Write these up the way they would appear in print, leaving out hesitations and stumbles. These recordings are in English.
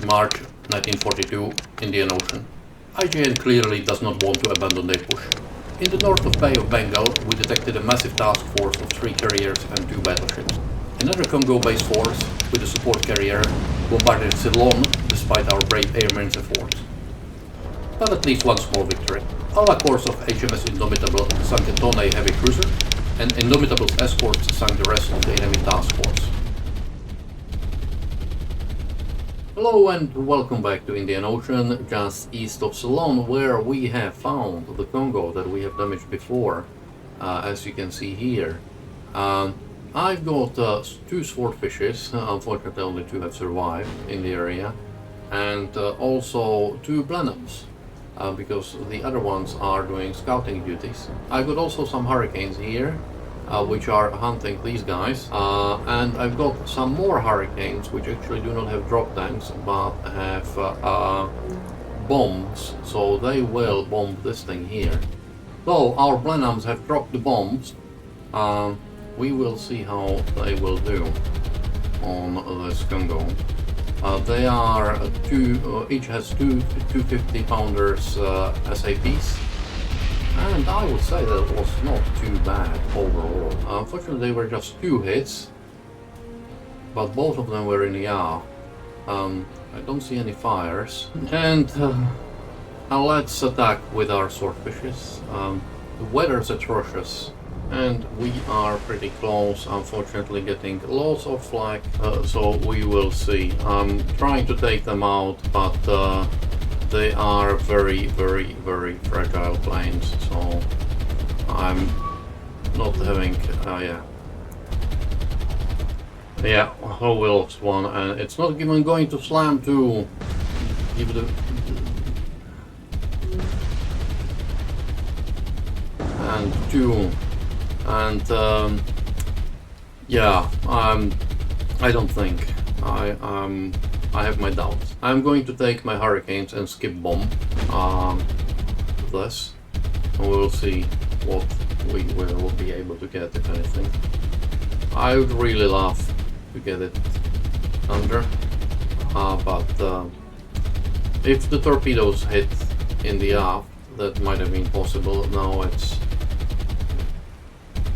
March 1942, Indian Ocean. IJN clearly does not want to abandon their push. In the north of Bay of Bengal, we detected a massive task force of 3 carriers and 2 battleships. Another Congo-based force, with a support carrier, bombarded Ceylon despite our brave airmen's efforts. But at least one small victory. Albacores of HMS Indomitable sank a Tonne heavy cruiser, and Indomitable's escorts sank the rest of the enemy task force. Hello and welcome back to Indian Ocean, just east of Ceylon, where we have found the Kongo that we have damaged before, as you can see here. I've got 2 swordfishes, unfortunately only 2 have survived in the area, and also 2 blenheims, because the other ones are doing scouting duties. I've got also some hurricanes here, which are hunting these guys, and I've got some more hurricanes which actually do not have drop tanks but have bombs, so they will bomb this thing here. So our blenheims have dropped the bombs. We will see how they will do on this Kongo. They are each has 2 250-pounders SAPs. And I would say that it was not too bad overall. Unfortunately, they were just 2 hits, but both of them were in the air. I don't see any fires. And let's attack with our swordfishes. The weather's atrocious, and we are pretty close, unfortunately getting lots of flak, so we will see. I'm trying to take them out, but they are very fragile planes, so I'm not having, oh, we lost one, and it's not even going to slam to give it and 2, and I don't think, I have my doubts. I'm going to take my hurricanes and skip bomb this, and we'll see what we will be able to get, if anything. I would really love to get it under, but if the torpedoes hit in the aft, that might have been possible. Now it's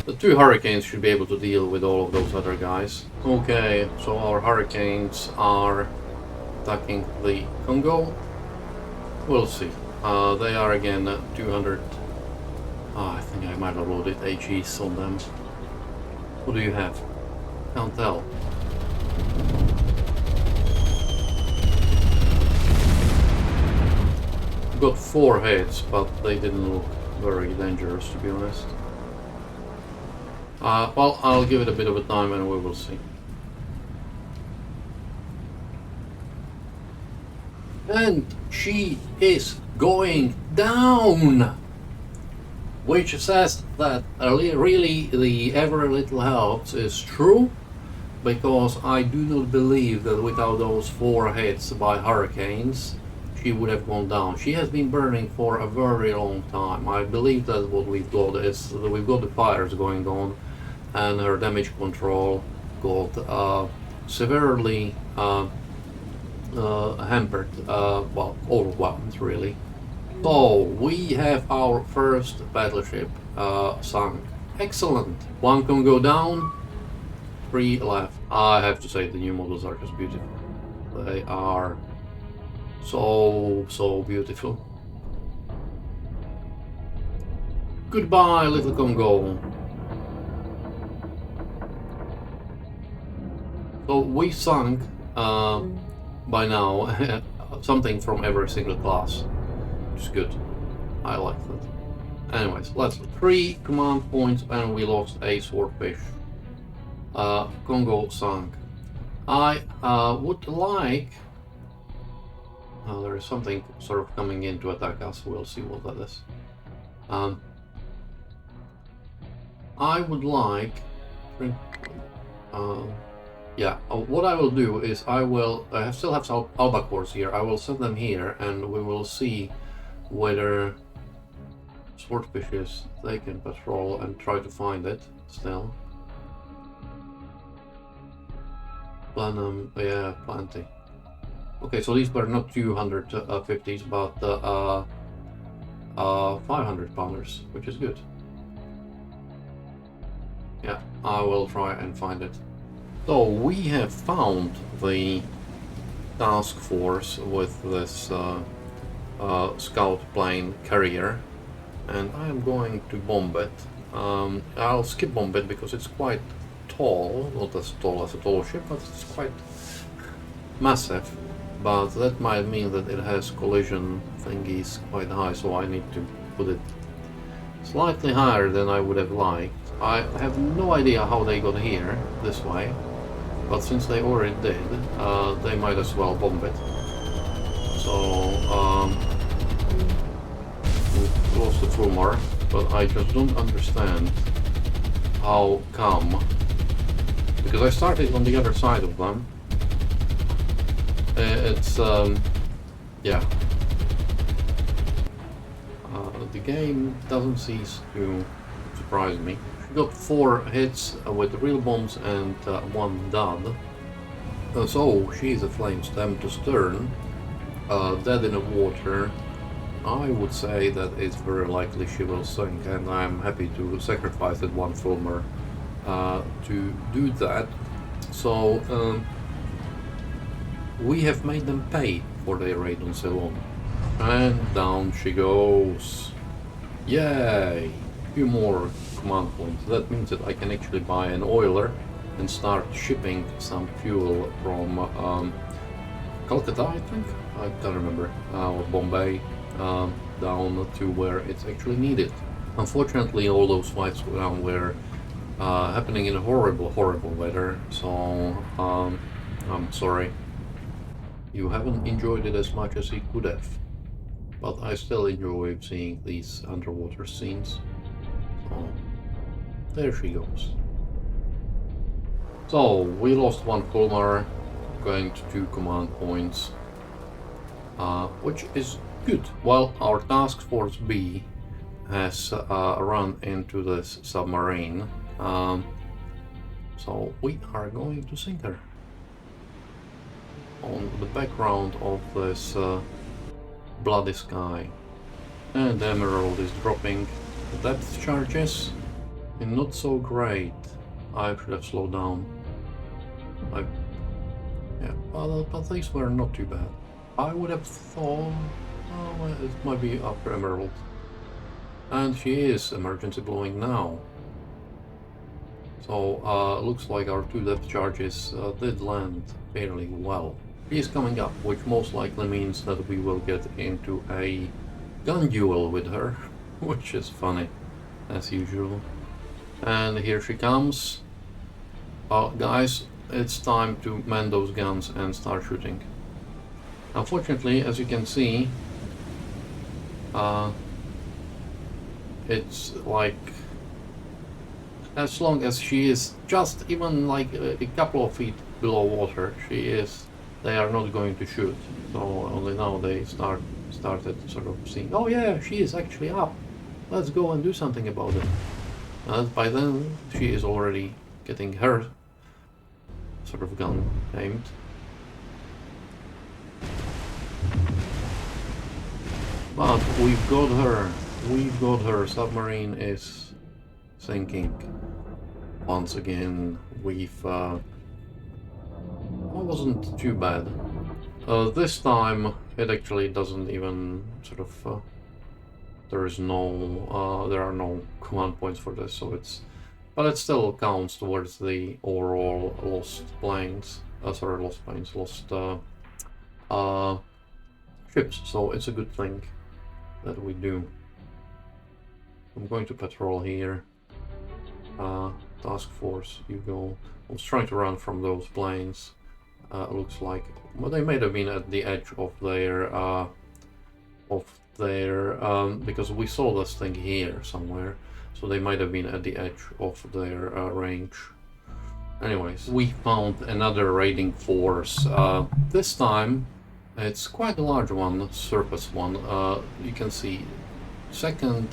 the 2 hurricanes should be able to deal with all of those other guys. Okay, so our hurricanes are attacking the Kongo. We'll see. They are again 200. I think I might have loaded HEs on them. What do you have? Can't tell. Got 4 hits, but they didn't look very dangerous, to be honest. Well, I'll give it a bit of a time and we will see. And she is going down, which says that really the every little helps is true, because I do not believe that without those 4 hits by hurricanes she would have gone down. She has been burning for a very long time. I believe that what we've got is that we've got the fires going on, and her damage control got severely hampered, well, overwhelmed really. So we have our first battleship sunk. Excellent. 1 can go down, 3 left. I have to say the new models are just beautiful. They are so beautiful. Goodbye, little Kongo. So we sunk by now something from every single class, which is good. I like that. Anyways, let's 3 command points, and we lost a swordfish. Kongo sunk. I would like. There is something sort of coming in to attack us. We'll see what that is. I would like. What I will do is I still have some albacores here. I will set them here, and we will see whether swordfishes they can patrol and try to find it still. Blenheim, yeah, plenty. Okay, so these were not 250s, but 500 pounders, which is good. Yeah, I will try and find it. So we have found the task force with this scout plane carrier, and I am going to bomb it. I'll skip bomb it because it's quite tall, not as tall as a tall ship, but it's quite massive. But that might mean that it has collision thingies quite high, so I need to put it slightly higher than I would have liked. I have no idea how they got here this way, but since they already did, they might as well bomb it. So we lost the Fulmar, but I just don't understand how come, because I started on the other side of them. It's yeah. The game doesn't cease to surprise me. She got 4 hits with real bombs and 1 dud. So she's a flame stem to stern, dead in the water. I would say that it's very likely she will sink, and I'm happy to sacrifice that 1 Fulmar to do that. So we have made them pay for their raid on Ceylon. And down she goes. Yay! Few more command points. That means that I can actually buy an oiler and start shipping some fuel from Calcutta, I think? I can't remember. Or Bombay, down to where it's actually needed. Unfortunately, all those fights down were happening in horrible, horrible weather, so I'm sorry. You haven't enjoyed it as much as you could have. But I still enjoy seeing these underwater scenes. So, there she goes. So, we lost 1 Fulmar, going to 2 command points, which is good. While our task force B has run into this submarine, so we are going to sink her. On the background of this bloody sky, and the emerald is dropping. The depth charges and not so great. I should have slowed down. Yeah, but these were not too bad. I would have thought, oh, it might be after emerald, and she is emergency blowing now. So looks like our 2 depth charges did land fairly well. She is coming up, which most likely means that we will get into a gun duel with her, which is funny, as usual. And here she comes. Guys, it's time to man those guns and start shooting. Unfortunately, as you can see, it's like, as long as she is just even like a couple of feet below water, they are not going to shoot. So only now they started sort of seeing, oh yeah, she is actually up. Let's go and do something about it. By then, she is already getting her sort of gun aimed. But we've got her. Submarine is sinking. Once again, it wasn't too bad. This time it actually doesn't even sort of there are no command points for this, so but it still counts towards the overall lost ships, so it's a good thing that we do. I'm going to patrol here. Task force, you go. I was trying to run from those planes. Looks like, well, they may have been at the edge of their because we saw this thing here somewhere, so they might have been at the edge of their range. Anyways, we found another raiding force. This time it's quite a large one, surface one. You can see second,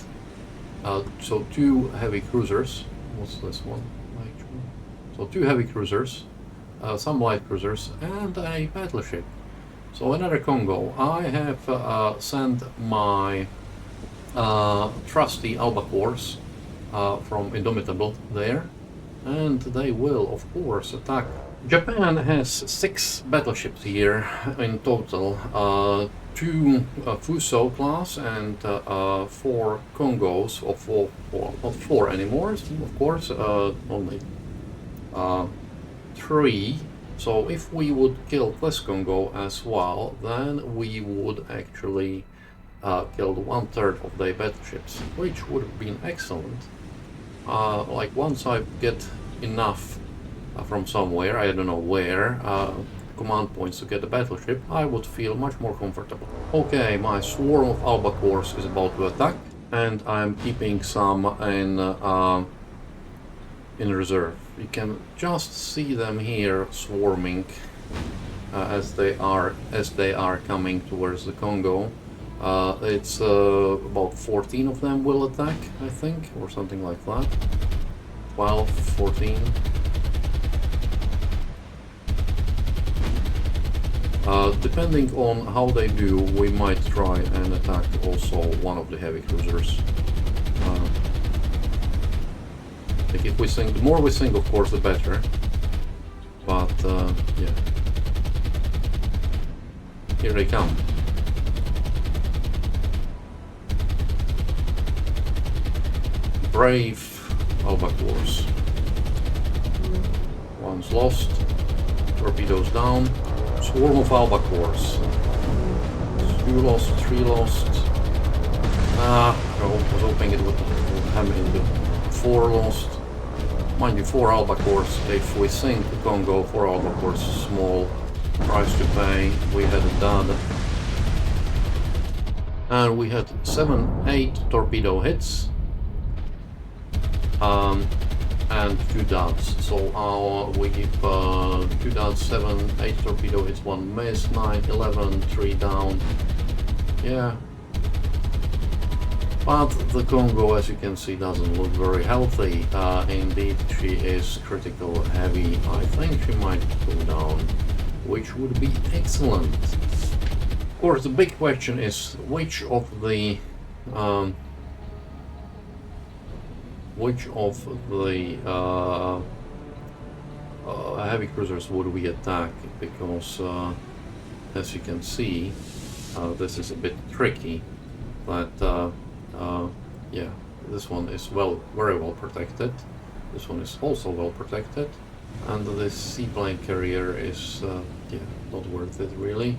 so 2 heavy cruisers. What's this one? So 2 heavy cruisers, some light cruisers, and a battleship. So another Kongo. I have sent my trusty Albacores from Indomitable there, and they will of course attack. Japan has 6 battleships here in total, 2 Fuso class and 4 Kongos, or 4, not 4 anymore, of course, only 3. So if we would kill this Kongo as well, then we would actually kill 1/3 of their battleships, which would have been excellent. Like once I get enough from somewhere, I don't know where, command points to get a battleship, I would feel much more comfortable. Okay, my swarm of Albacores is about to attack, and I'm keeping some in reserve. You can just see them here swarming as they are coming towards the Kongo. It's about 14 of them will attack, I think, or something like that. 12, 14. Depending on how they do, we might try and attack also one of the heavy cruisers. Like if we sink, the more we sink, of course, the better. But yeah, here they come. Brave Albacores. One's lost. Torpedoes down. Swarm of Albacores. 2 lost, 3 lost. I was hoping it would have into 4 lost. Mind you, 4 Albacores. If we sink the Kongo, 4 Albacores, small price to pay. We had a dud. And we had 7-8 torpedo hits. And 2 duds. So we give 2 duds, 7, 8 torpedo hits, 1 miss, 9, 11, 3 down. Yeah. But the Kongo, as you can see, doesn't look very healthy. Indeed, she is critical heavy. I think she might go down, which would be excellent. Of course, the big question is which of the heavy cruisers would we attack, because as you can see, this is a bit tricky, but yeah, this one is very well protected, this one is also well protected, and this seaplane carrier is yeah, not worth it really.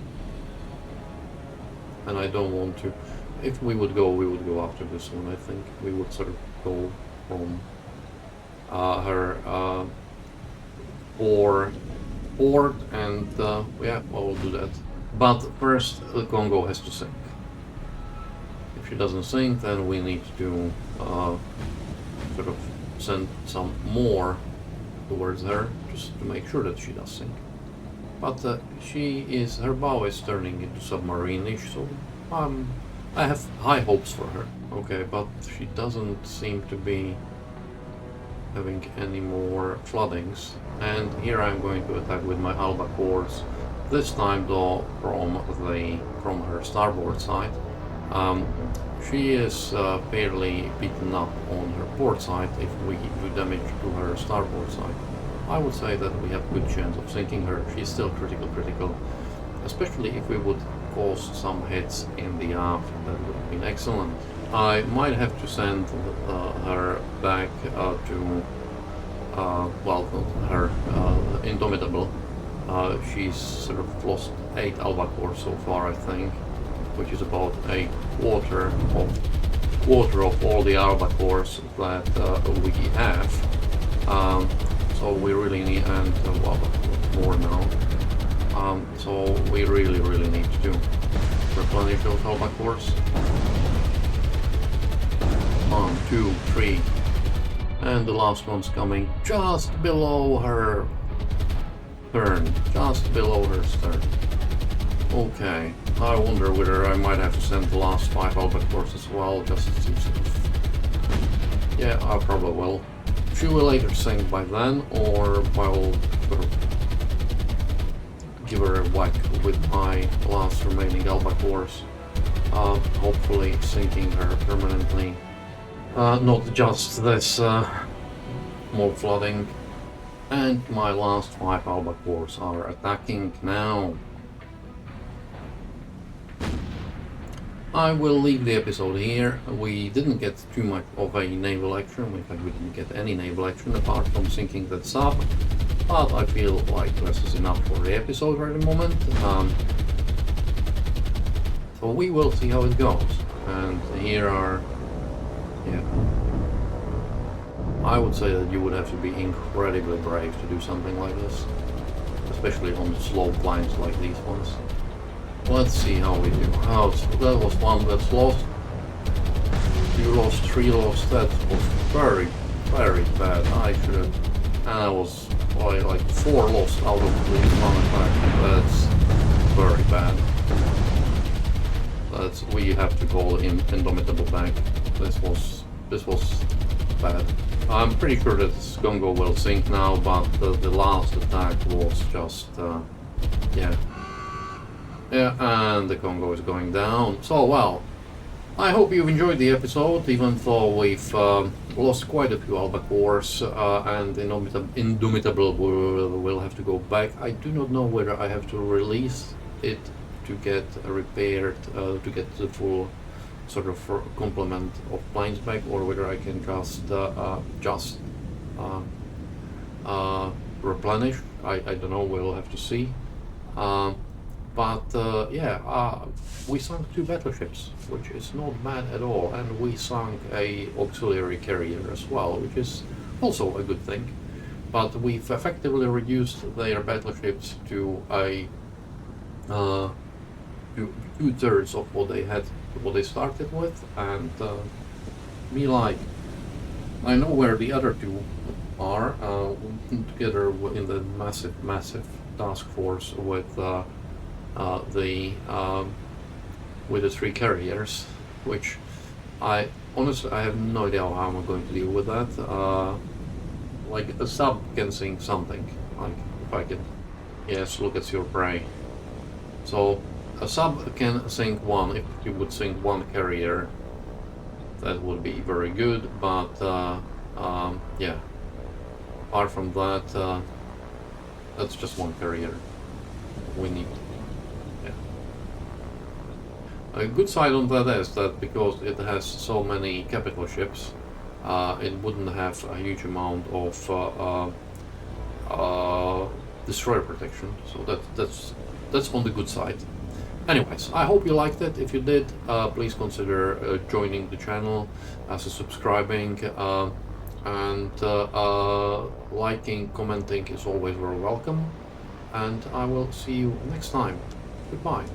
And I don't want to, if we would go after this one. I think we would sort of go from her port, and yeah, well, we'll do that. But first, the Kongo has to sink. If she doesn't sink, then we need to sort of send some more towards her, just to make sure that she does sink. But her bow is turning into submarine-ish, so I have high hopes for her. Okay, but she doesn't seem to be having any more floodings. And here I'm going to attack with my Albacores. This time though from her starboard side. She is fairly beaten up on her port side if we do damage to her starboard side. I would say that we have good chance of sinking her. She's still critical. Especially if we would cause some hits in the aft, that would have been excellent. I might have to send her back to, well, her Indomitable. She's sort of lost 8 Albacores so far, I think, which is about a quarter of all the Albacores that we have. So we really need, and well, more now. So we really need to replenish those Albacores. 1, 2, 3, and the last one's coming just below her stern, Okay, I wonder whether I might have to send the last 5 Albacores as well, just to sort of... Yeah, I probably will. She will either sink by then, or I will sort of give her a whack with my last remaining Albacores, hopefully sinking her permanently. Not just this mob flooding. And my last 5 Albacores are attacking now. I will leave the episode here. We didn't get too much of a naval action. In fact, we didn't get any naval action apart from sinking that sub. But I feel like this is enough for the episode at the moment. So we will see how it goes. And here are... yeah. I would say that you would have to be incredibly brave to do something like this. Especially on slow planes like these ones. Let's see how we do. Oh, that was one that's lost. 2 lost, 3 lost. That was very, very bad. I should have... and I was like 4 lost out of the 1 attack. That's very bad. We have to call Indomitable back. This was bad. I'm pretty sure that Kongo will sink now, but the last attack was just yeah. Yeah, and the Kongo is going down. So, well, I hope you've enjoyed the episode, even though we've lost quite a few Albacores, and Indomitable will have to go back. I do not know whether I have to release it to get repaired, to get the full sort of complement of planes back, or whether I can just replenish. I don't know, we'll have to see. But yeah, we sunk 2 battleships, which is not bad at all, and we sunk a auxiliary carrier as well, which is also a good thing. But we've effectively reduced their battleships to a to 2/3 of what they started with, and me like I know where the other 2 are together in the massive task force with the 3 carriers, which I honestly have no idea how I'm going to deal with that. Like a sub can sink something, like if I can, yes, look at your prey. So a sub can sink 1. If you would sink 1 carrier, that would be very good, but yeah, apart from that, that's just 1 carrier we need. A good side on that is that because it has so many capital ships, it wouldn't have a huge amount of destroyer protection, so that's on the good side. Anyways, I hope you liked it. If you did, please consider joining the channel, subscribing, and liking, commenting is always very welcome. And I will see you next time. Goodbye.